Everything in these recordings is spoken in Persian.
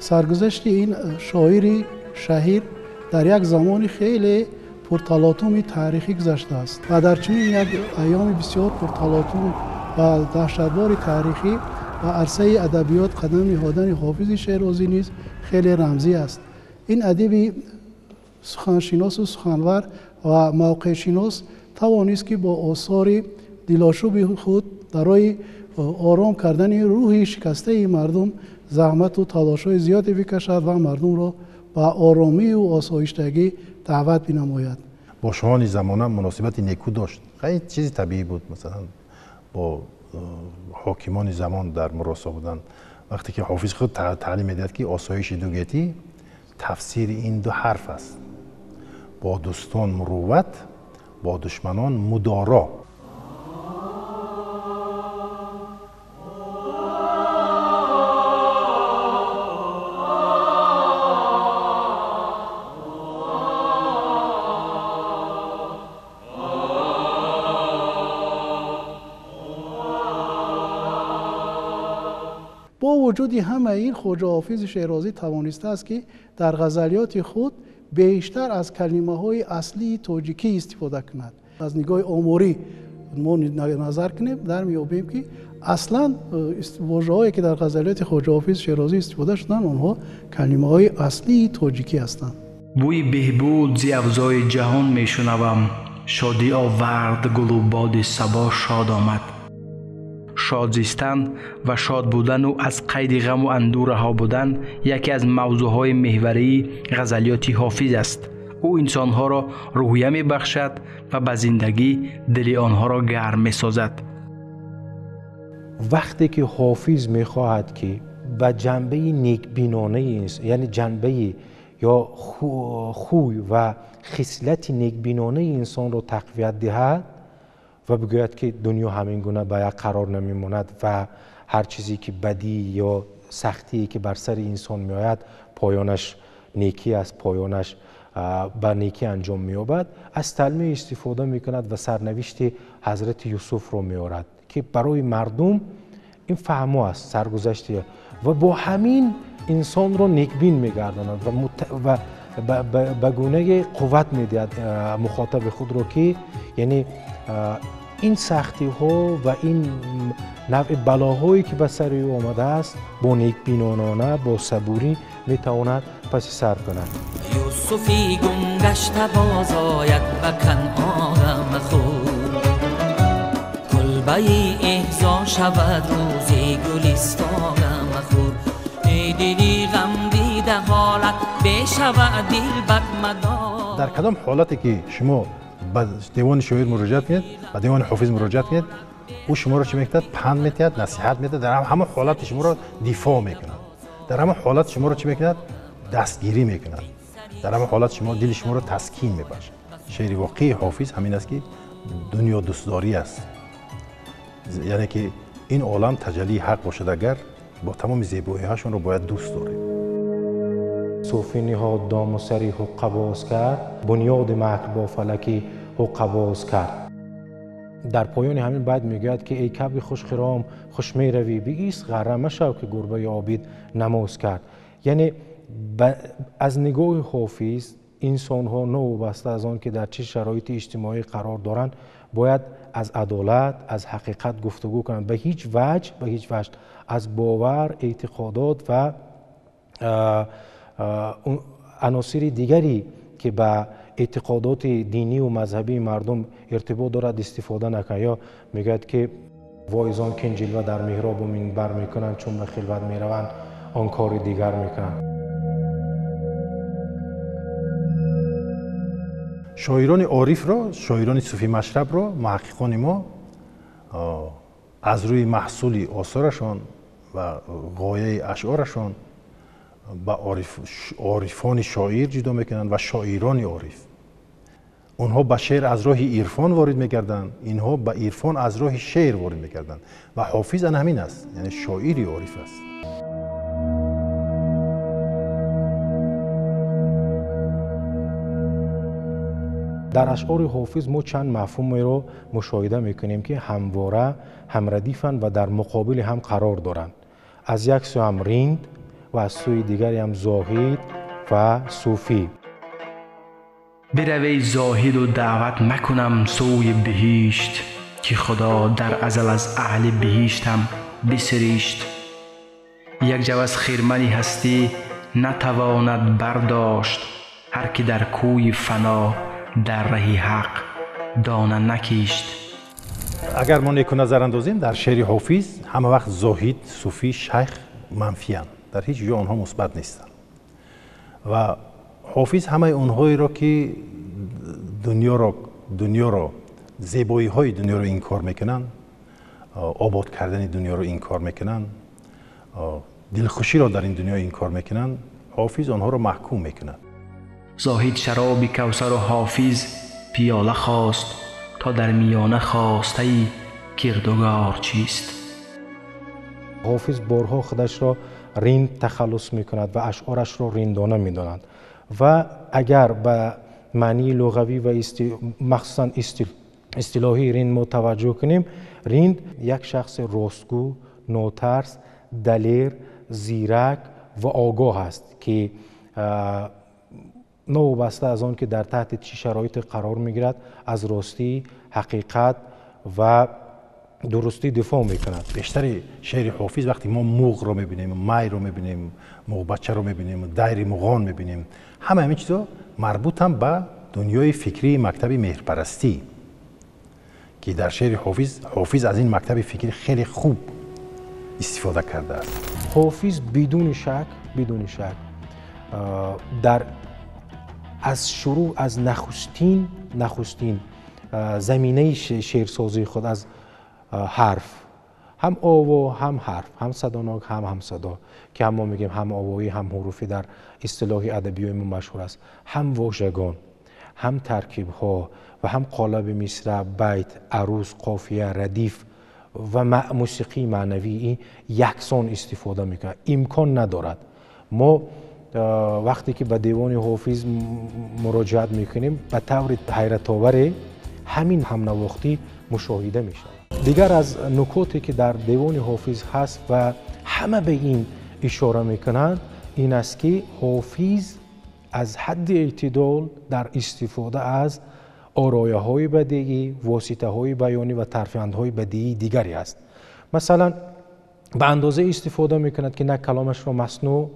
سرگذشت این شاعر شهیر در یک زمان خیلی پرتلاطم تاریخی گذشته است و در چنین یک ایام بسیار پرتلاطم و دهشتبار تاریخی و عرصه ادبیات قدم نهادن حافظ شیرازی نیز خیلی رمزی است. این ادیب سخنشناس و سخنور و موقع شناس توانست که با آثار دلاشوب خود برای آرام کردن روح شکسته مردم زحمت و تلاش‌های زیادی بکشد و مردم را به آرامی و آسایشتگی دعوت بنماید. با شاهان زمانه مناسبت نیکو داشت. خیلی چیزی طبیعی بود. مثلا با حاکمان زمان در مراسا بودن. وقتی که حافظ خود تعلیم میدهد که آسایش دوگیتی تفسیر این دو حرف است: با دوستان مروت، با دشمنان مدارا. با وجود همه این خواجه حافظ شیرازی توانسته است که در غزلیات خود بیشتر از کلمه‌های اصلی تاجیکی استفاده کند. از نگاه آماری ما نظر کنیم در میابیم که اصلا واژه‌هایی که در غزلیات خواجه حافظ شیرازی استفاده شدن آنها کلمه‌های اصلی تاجیکی هستند. بوی بهبود ز افزای جهان میشنوم، شادی آورد گل و باد صبا شاد آمد. شاد زیستن و شاد بودن و از قید غم و اندوه رها بودن یکی از موضوعهای محوری غزلیات حافظ است. او انسانها را روحیه می بخشد و به زندگی دل آنها را گرم می سازد. وقتی که حافظ می خواهد که به جنبه نیکبینانه یعنی جنبه یا خوی و خصلت نیکبینانه انسان را تقویت دهد و بگوید که دنیا همین گونه به یک قرار نمیماند و هر چیزی که بدی یا سختی که بر سر انسان میآید پایانش نیکی است، پایانش به نیکی انجام مییابد، از تلمیح استفاده میکند و سرنوشت حضرت یوسف رو میآورد که برای مردم این فهمو است، سرگذشته و با همین انسان رو نیکبین میگرداند و به گونه قوت میدهد مخاطب خود رو که یعنی این سختی ها و این نوع بلاهایی که به سر او آمده است با نیکبینانه با صبوری میتواند پس سر کند. یوسفی گم گشته باز آید و کنعانم خود، کلبه احضا شود روزی گلستانم خود. ای دلی غم دیده حالت بشود دل بد مدار. در کدام حالتی که شما به دیوان شاعر مراجعت میاد، به دیوان حافظ مراجعت میاد، او شما را چه میکند؟ پند میدهد، نصیحت میدهد، در همه حالت شما را دفاع میکند، در همه حالت شما را چه میکند؟ دستگیری میکند، در همه حالت شما دل شما را تسکین میبخشد. شعر واقعی حافظ همین است که دنیا دوستداری است، یعنی که این عالم تجلی حق باشد اگر با تمام زیبایی هاشون رو باید دوست داریم. صوفی نهاد دام و سری حق باز کرد، بنیاد مکر با فلکی حق باز کرد. در پایان همین باید میگوید که ای کبک خوش خرام خوش می روی بیست غره مشو که گربه عابد نماز کرد. یعنی از نگاه حافظ انسان ها نوابسته از آن که در چه شرایط اجتماعی قرار دارند باید از عدالت از حقیقت گفتگو کنند، به هیچ وجه از باور، اعتقادات و عناصر دیگری که به اعتقادات دینی و مذهبی مردم ارتباط دارد استفاده نکنند. یا میگوید که واعظان که جلوه در محراب و منبر میکنند چون به خلوت میروند آن کار دیگر میکنند. شاعران عارف را، شاعران صوفی مشرب را محققان ما از روی محصول آثارشان و غایه اشعارشان به عارفان شاعر جدا میکنند و شاعران عارف. اونها به شعر از راه عرفان وارد میگردند، اینها به عرفان از راه شعر وارد میگردند و حافظ همین است، یعنی شاعری عارف است. در اشعار حافظ ما چند مفهوم رو مشاهده میکنیم که همواره هم ردیفند و در مقابل هم قرار دارند. از یک سو هم رند و از سوی دیگری هم زاهد و صوفی. بروی زاهد و دعوت مکنم سوی بهشت، که خدا در ازل از اهل بهشتم بسریشت. یک جو از خرمنی هستی نتواند برداشت، هر که در کوی فنا در ره حق دانه نکیشت. اگر ما نیکو نظر اندازیم در شعر حافظ همه وقت زاهد، صوفی، شیخ منفی هستند، در هیچ جا آنها مثبت نیستند. و حافظ همه اونهایی را که دنیا را زیبایی های دنیا را انکار میکنن، آباد کردن دنیا را انکار میکنن، دلخوشی را در این دنیا انکار میکنن، حافظ آنها را محکوم میکنن. زاهد شراب کوثر و حافظ پیاله خواست، تا در میانه خواسته ای کردگار چیست. حافظ بارها خودش را رند تخلص میکند و اشعارش را رندانه میداند و اگر به معنی لغوی و مخصوصا اصطلاحی رند ما توجه کنیم، رند یک شخص راستگو، ناترس، دلیر، زیرک و آگاه است که نوبسته از آن که در تحت چه شرایط قرار میگیرد از راستی، حقیقت و درستی دفاع میکند. بیشتر شعر حافظ وقتی ما موغ رو میبینیم، مای رو میبینیم، موغ بچه رو میبینیم، دایر مغان میبینیم، همین چیزا مربوط هم به دنیای فکری مکتب مهرپرستی که در شعر حافظ از این مکتب فکری خیلی خوب استفاده کرده است. حافظ بدون شک در از شروع از نخستین زمینه شعرسازی خود از حرف، هم آوا هم حرف، هم صداناک هم همصدا که ما میگیم هم آوایی هم حروفی در اصطلاح ادبیات ما مشهور است، هم واژگان، هم ترکیب ها و هم قالب مصرع، بیت، عروض، قافیه، ردیف و موسیقی معنوی یکسان استفاده میکنه. امکان ندارد ما وقتی که به دیوان حافظ مراجعت میکنیم به طور حیرت آور همین همنواختی مشاهده میشه. دیگر از نکاتی که در دیوان حافظ هست و همه به این اشاره میکنند این است که حافظ از حد اعتدال در استفاده از آرایه های بدیعی، واسطه های بیانی و ترفند های بدیعی دیگری است. مثلا به اندازه استفاده میکند که نه کلامش را مصنوع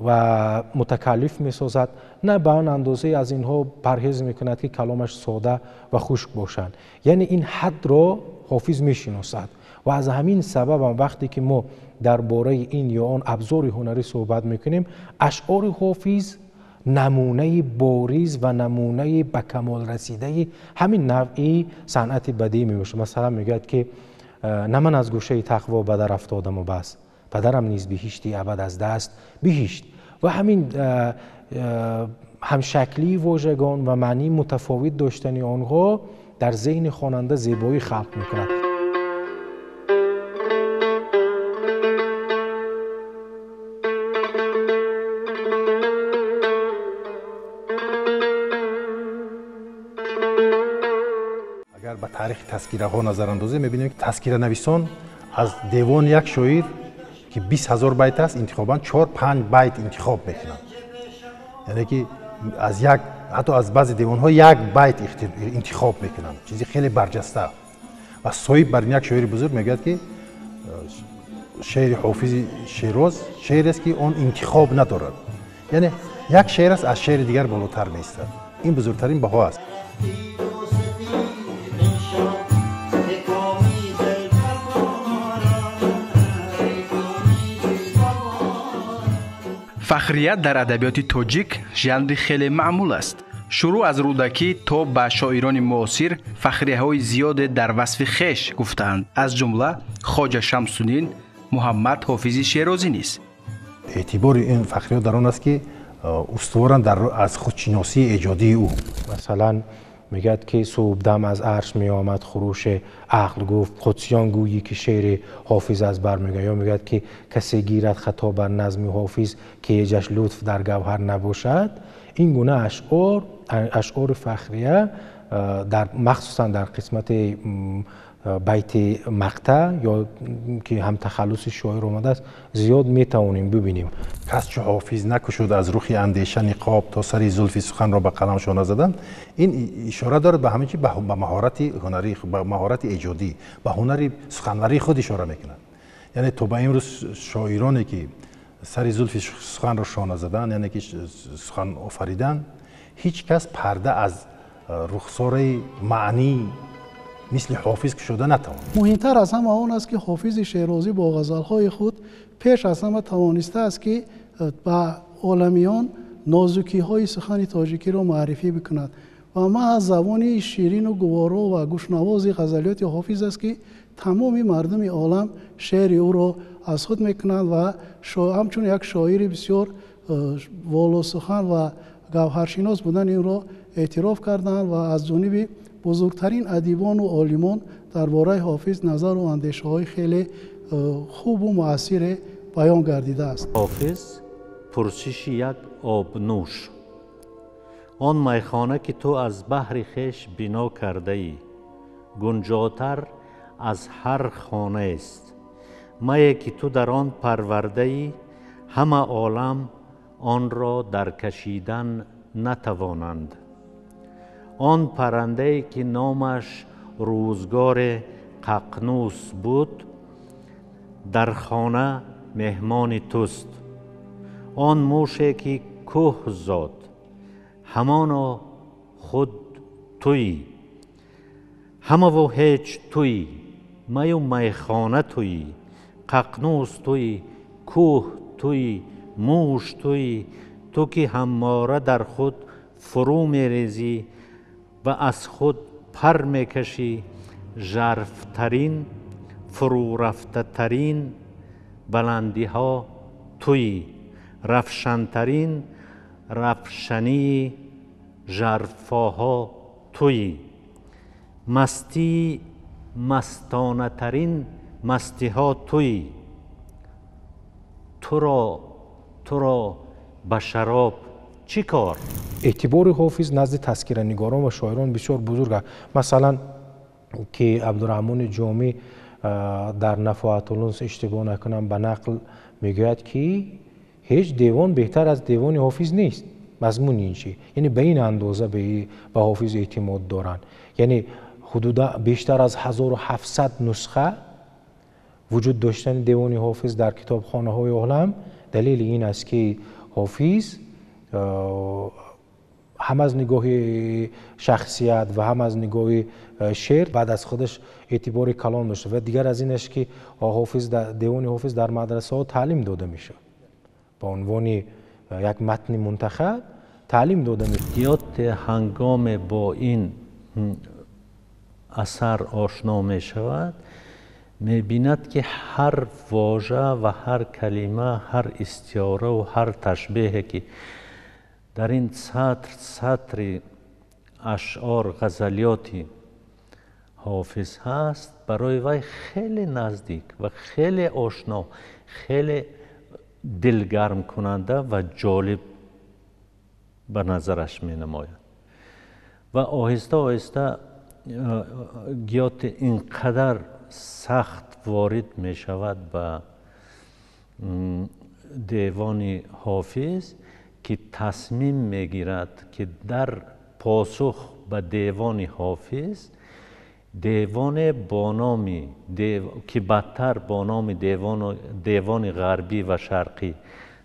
و متکلف میسازد، نه به آن اندازه از اینها پرهیز میکند که کلامش ساده و خشک باشند. یعنی این حد را حافظ میشناسد و از همین سبب هم وقتی که ما درباره این یا آن ابزار هنری صحبت میکنیم، اشعار حافظ نمونه بارز و نمونه به کمال رسیده همین نوعی صنعت بدیعی میباشه. مثلا میگوید که نه من از گوشه تقوا به در افتادم و بس، پدرم نیز بهشتی ابد از دست بهشت. و همین همشکلی واژگان و معنی متفاوت داشتن آنها در ذهن خواننده زیبایی خلق میکند. اگر به تاریخ تذکیره ها نظر اندازی میبینیم که تذکیره نویسان از دیوان یک شاعر که 20,000 بیت است انتخاباً 4-5 بیت انتخاب میکنند. یعنی که از یک حتی از بعضی دیوان ها یک بیت انتخاب میکنند، چیزی خیلی برجسته. و صاحب بر یک شاعر بزرگ میگوید که شعر حافظ شیراز شعر است که آن انتخاب ندارد، یعنی یک شعر است از شعر دیگر بالاتر نیستد. این بزرگترین بها است. فخریت در ادبیات تاجیک ژانر خیلی معمول است. شروع از رودکی تا به شاعران معاصر فخریه‌های زیاد در وصف خویش گفتند، از جمله خواجه شمس‌الدین محمد حافظ شیرازی نیست. اعتبار این فخریه در آن است که استوارند از خودشناسی ایجادی او. مثلا میگد که صبحدم از عرش می آمد خروش عقل گفت، قدسیان گویی که شعر حافظ از بر میگه. یا میگد که کسی گیرد خطا بر نظم حافظ که یجش لطف در گوهر نباشد. این گونه اشعار فخریه در مخصوصا در قسمت بیت مقطع یا که هم تخلص شاعر آمده است زیاد میتوانیم ببینیم. کس چه حافظ نکشود از رخی اندیشه نقاب تا سری زلفی سخن را به قلم شانه زدن. این اشاره دارد به همه چی، به مهارت هنری، به مهارت ایجادی، به هنر سخنوری خود اشاره میکنند. یعنی تو به امروز شاعرانی که سری زلفی سخن را شانه زدن، یعنی که سخن آفریدن، هیچ کس پرده از رخسار معنی مثل حافظ که شده نتوان. مهمتر از همه آن است که حافظ شیرازی با غزلهای خود پیش از همه توانسته است که به عالمیان نازکی های سخن تاجیکی را معرفی بکند و ما از زبان شیرین و گوارا و گوشنواز غزلیات حافظ است که تمام مردم عالم شعر او را از خود میکنند و همچون یک شاعر بسیار والا سخن و گوهرشناس بودن این را اعتراف کردند و از جانب بزرگترین ادیبان و عالمان درباره حافظ نظر و اندیشه های خیلی خوب و مؤثر بیان گردیده است. حافظ پرسش یک آبنوش، آن میخانه که تو از بحر خویش بنا کرده ای گنجاتر از هر خانه است. می که تو در آن پرورده ای همه عالم آن را در کشیدن نتوانند. آن پرنده که نامش روزگار ققنوس بود در خانه مهمان توست. آن موشه که کوه زاد همانا خود تویی. همه و هیچ تویی، می و میخانه تویی، ققنوس تویی، کوه تویی، موش تویی. تو که همواره در خود فرو میریزی و از خود پر میکشی. ژرفترین فرو رفته ترین بلندی ها تویی. رفشنترین رفشنی ژرفاها تویی. مستی مستانه ترین مستی ها تویی. تو را به شراب چی کار؟ اعتبار حافظ نزد تذکره‌نگاران و شاعران بسیار بزرگ است. مثلا که عبدالرحمن جامی در نفحات الانس اشتباه نکنم به نقل میگوید که هیچ دیوان بهتر از دیوان حافظ نیست. مضمون این چی؟ یعنی به این اندازه به حافظ اعتماد دارن. یعنی حدودا بیشتر از 1700 نسخه وجود داشتن دیوان حافظ در کتابخانه های عالم دلیل این است که حافظ هم از نگاه شخصیت و هم از نگاه شعر بعد از خودش اعتبار کلان داشته و دیگر از این است که دیوان حافظ در مدرسه ها تعلیم داده میشه. با عنوان یک متن منتخب تعلیم داده میشه. یاد هنگام با این اثر آشنا می شود می بیند که هر واژه و هر کلمه، هر استعاره و هر تشبیه که در این سطر اشعار غزلیاتی حافظ هست برای وی خیلی نزدیک و خیلی آشنا، خیلی دلگرم کننده و جالب به نظرش می نماید و آهسته آهسته گیات اینقدر سخت وارد می شود به دیوان حافظ که تصمیم می گیرد که در پاسخ به دیوان حافظ دیوان با نام که بدتر با نام دیوان غربی و شرقی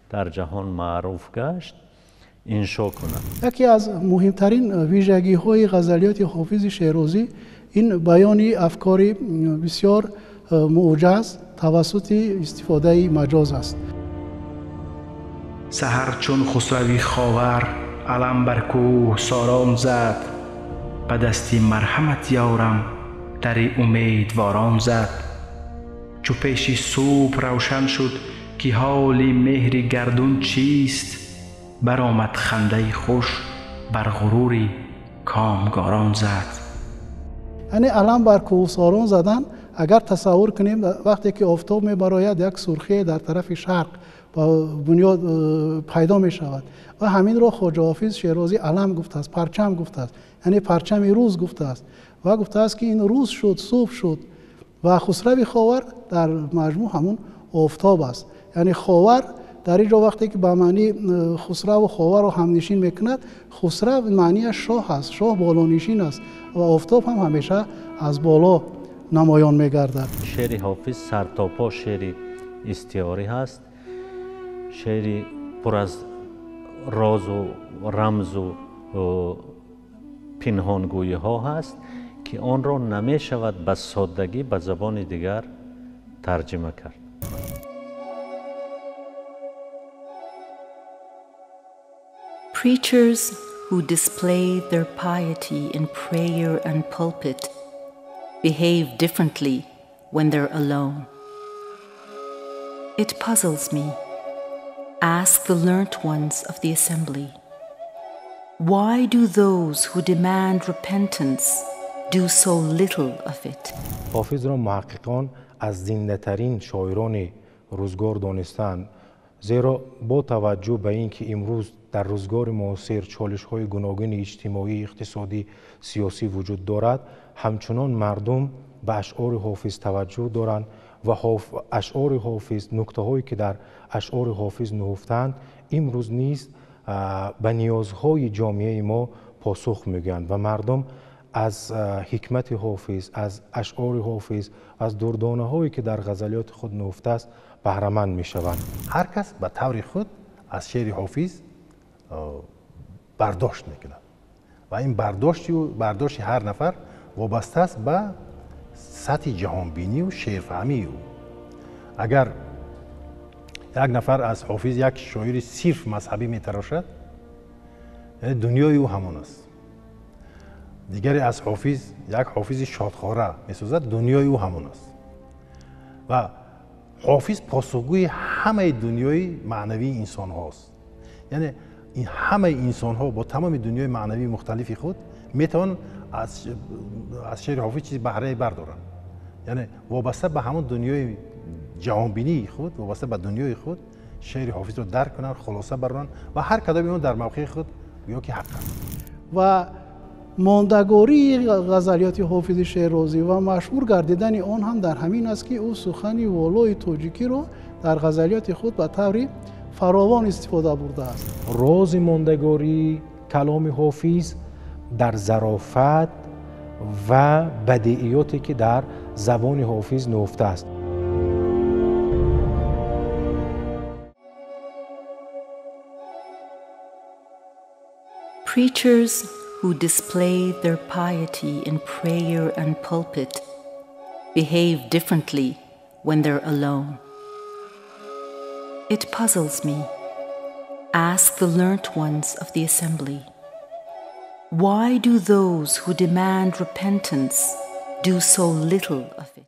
در جهان معروف گشت انشا کنند. یکی از مهمترین ویژگی های غزلیات حافظ شیرازی این بیان افکار بسیار معجز توسط استفاده مجاز است. سحر چون خسروی خاور علم بر کوه ساران زد، به دستی مرحمت یارم در امیدواران زد. چو پیش صبح روشن شد که حال مهر گردون چیست، برآمد خنده خوش بر غروری کامگاران زد. یعنی علم بر کوهساران زدن اگر تصور کنیم وقتی که آفتاب میبراید یک سرخی در طرف شرق با بنیاد پیدا می شود و همین را خواجه حافظ شیرازی علم گفته است، پرچم گفته است، یعنی پرچم روز گفته است و گفته است که این روز شد، صبح شد و خسرو خاور در مجموع همون آفتاب است. یعنی خاور در اینجا وقتی که به معنی خسرو و خاور رو همنشین میکند، خسرو معنی شاه است، شاه بالانشین است و آفتاب هم همیشه از بالا نمایان میگردد. شعر حافظ سرتاپا شعر استعاری هست، شعری پر از راز و رمز و پنهانگویی ها هست که آن را نمی شود به سادگی به زبان دیگر ترجمه کرد. Preachers who display their piety in prayer and pulpit behave differently when they're alone. It puzzles me. Ask the learnt ones of the assembly. Why do those who demand repentance do so little of it? حافظ را محققان از زنده ترین شاعران روزگار دانستند، زیرا با توجه به اینکه امروز در روزگار معاصر چالش‌های گوناگون اجتماعی، اقتصادی، سیاسی وجود دارد، همچنان مردم به اشعار حافظ توجه دارند و اشعار حافظ، نکته‌هایی که در اشعار حافظ نهفتند امروز نیز به نیازهای جامعه ما پاسخ می‌گویند و مردم از حکمت حافظ، از اشعار حافظ، از دردانه‌هایی که در غزلیات خود نهفته است بهره‌مند می‌شوند. هر کس به طور خود از شعر حافظ برداشت می‌کند و این برداشت هر نفر وابسته است به سطح جهانبینی و شعرفهمی او. اگر یک نفر از حافظ یک شاعر صرف مذهبی می‌تراشد، یعنی دنیای او همان است. دیگری از حافظ یک حافظ شادخواره می‌سازد، دنیای او همان است. و حافظ پاسخگوی همه دنیای معنوی انسان هاست. یعنی این همه انسان ها با تمام دنیای معنوی مختلفی خود میتوان از شعر حافظ چیزی بهره بردارن. یعنی وابسته به همون دنیای جهانبینی خود، وابسته به دنیای خود شعر حافظ رو درک کنن، خلاصه برن و هر کدام اون در موقع خود بیا که حق است. و ماندگاری غزلیات حافظ شیرازی و مشهور گردیدن آن هم در همین است که او سخن والای توجیکی رو در غزلیات خود به طور فراوان استفاده برده است. راز ماندگاری کلام حافظ در ظرافت و بدیعیاتی که در زبان حافظ نهفته است. Preachers who display their piety in prayer and pulpit behave differently when they're alone. It puzzles me. Ask the learnt ones of the assembly. Why do those who demand repentance do so little of it?